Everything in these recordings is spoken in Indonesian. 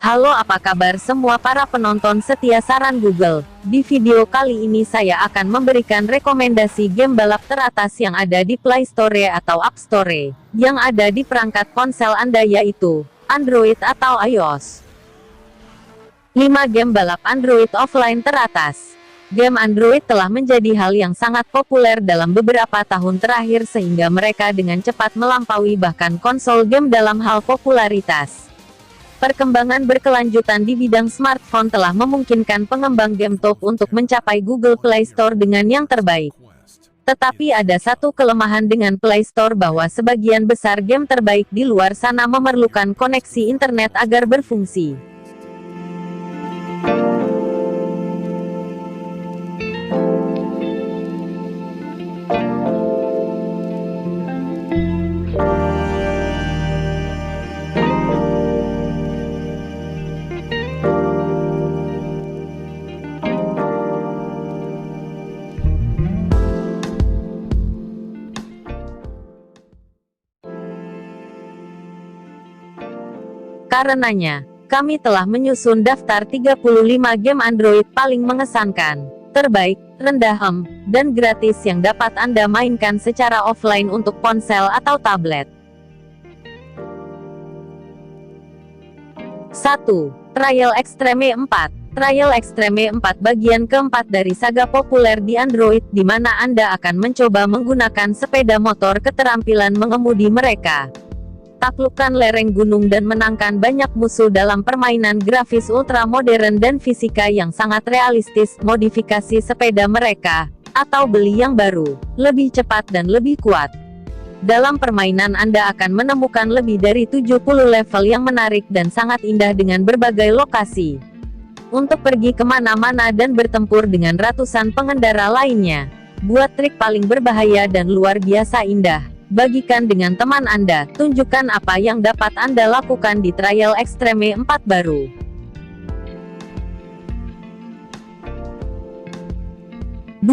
Halo, apa kabar semua para penonton setia Saran Google? Di video kali ini saya akan memberikan rekomendasi game balap teratas yang ada di Play Store atau App Store, yang ada di perangkat ponsel Anda yaitu Android atau iOS. 5 game balap Android offline teratas. Game Android telah menjadi hal yang sangat populer dalam beberapa tahun terakhir sehingga mereka dengan cepat melampaui bahkan konsol game dalam hal popularitas. Perkembangan berkelanjutan di bidang smartphone telah memungkinkan pengembang game top untuk mencapai Google Play Store dengan yang terbaik. Tetapi ada satu kelemahan dengan Play Store bahwa sebagian besar game terbaik di luar sana memerlukan koneksi internet agar berfungsi. Karenanya, kami telah menyusun daftar 35 game Android paling mengesankan, terbaik, rendah dan gratis yang dapat Anda mainkan secara offline untuk ponsel atau tablet. 1. Trial Extreme 4. Trial Extreme 4 bagian keempat dari saga populer di Android di mana Anda akan mencoba menggunakan sepeda motor keterampilan mengemudi mereka. Taklukkan lereng gunung dan menangkan banyak musuh dalam permainan grafis ultra modern dan fisika yang sangat realistis. Modifikasi sepeda mereka, atau beli yang baru, lebih cepat dan lebih kuat. Dalam permainan Anda akan menemukan lebih dari 70 level yang menarik dan sangat indah dengan berbagai lokasi. Untuk pergi kemana-mana dan bertempur dengan ratusan pengendara lainnya. Buat trik paling berbahaya dan luar biasa indah. Bagikan dengan teman Anda, tunjukkan apa yang dapat Anda lakukan di Trial Extreme 4 baru. 2.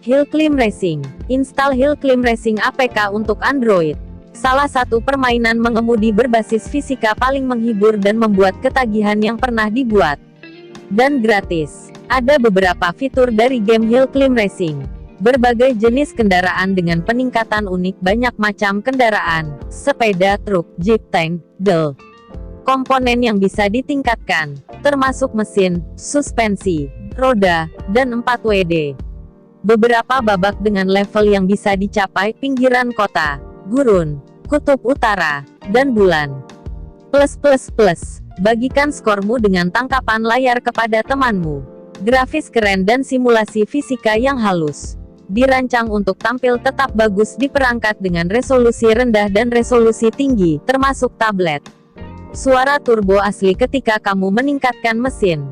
Hill Climb Racing. Install Hill Climb Racing APK untuk Android. Salah satu permainan mengemudi berbasis fisika paling menghibur dan membuat ketagihan yang pernah dibuat. Dan gratis. Ada beberapa fitur dari game Hill Climb Racing. Berbagai jenis kendaraan dengan peningkatan unik, banyak macam kendaraan, sepeda, truk, jeep, tank, komponen yang bisa ditingkatkan, termasuk mesin, suspensi, roda, dan 4WD. Beberapa babak dengan level yang bisa dicapai, pinggiran kota, gurun, kutub utara, dan bulan. Bagikan skormu dengan tangkapan layar kepada temanmu. Grafis keren dan simulasi fisika yang halus. Dirancang untuk tampil tetap bagus di perangkat dengan resolusi rendah dan resolusi tinggi, termasuk tablet. Suara turbo asli ketika kamu meningkatkan mesin.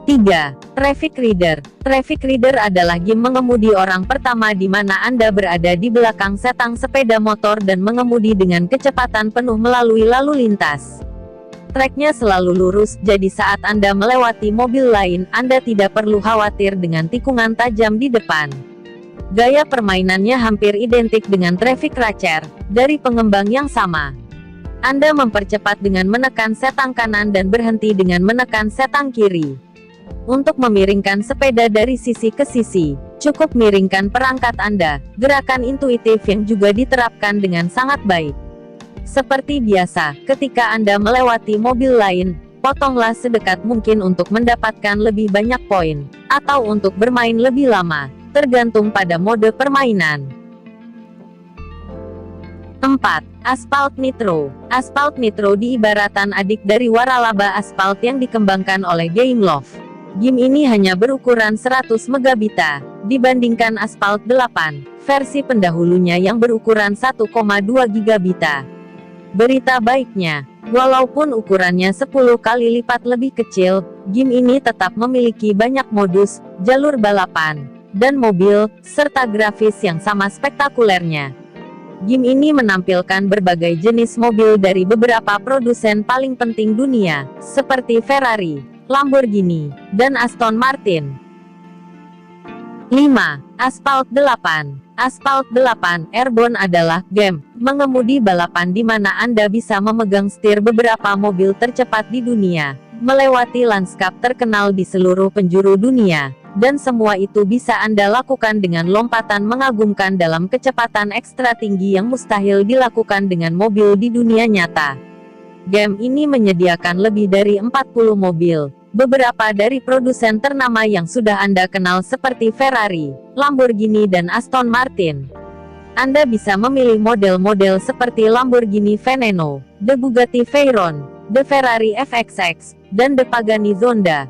3. Traffic Reader. Traffic Reader adalah game mengemudi orang pertama di mana Anda berada di belakang setang sepeda motor dan mengemudi dengan kecepatan penuh melalui lalu lintas. Treknya selalu lurus, jadi saat Anda melewati mobil lain, Anda tidak perlu khawatir dengan tikungan tajam di depan. Gaya permainannya hampir identik dengan Traffic Racer, dari pengembang yang sama. Anda mempercepat dengan menekan setang kanan dan berhenti dengan menekan setang kiri. Untuk memiringkan sepeda dari sisi ke sisi, cukup miringkan perangkat Anda, gerakan intuitif yang juga diterapkan dengan sangat baik. Seperti biasa, ketika Anda melewati mobil lain, potonglah sedekat mungkin untuk mendapatkan lebih banyak poin, atau untuk bermain lebih lama, tergantung pada mode permainan. 4. Asphalt Nitro. Asphalt Nitro diibaratkan adik dari waralaba Asphalt yang dikembangkan oleh Gameloft. Game ini hanya berukuran 100 megabita, dibandingkan Asphalt 8, versi pendahulunya yang berukuran 1,2 gigabita. Berita baiknya, walaupun ukurannya 10 kali lipat lebih kecil, game ini tetap memiliki banyak modus, jalur balapan, dan mobil, serta grafis yang sama spektakulernya. Game ini menampilkan berbagai jenis mobil dari beberapa produsen paling penting dunia, seperti Ferrari, Lamborghini, dan Aston Martin. 5. Asphalt 8. Asphalt 8 Airborne adalah game mengemudi balapan di mana Anda bisa memegang setir beberapa mobil tercepat di dunia, melewati lanskap terkenal di seluruh penjuru dunia, dan semua itu bisa Anda lakukan dengan lompatan mengagumkan dalam kecepatan ekstra tinggi yang mustahil dilakukan dengan mobil di dunia nyata. Game ini menyediakan lebih dari 40 mobil, beberapa dari produsen ternama yang sudah Anda kenal seperti Ferrari, Lamborghini dan Aston Martin. Anda bisa memilih model-model seperti Lamborghini Veneno, The Bugatti Veyron, The Ferrari FXX, dan The Pagani Zonda.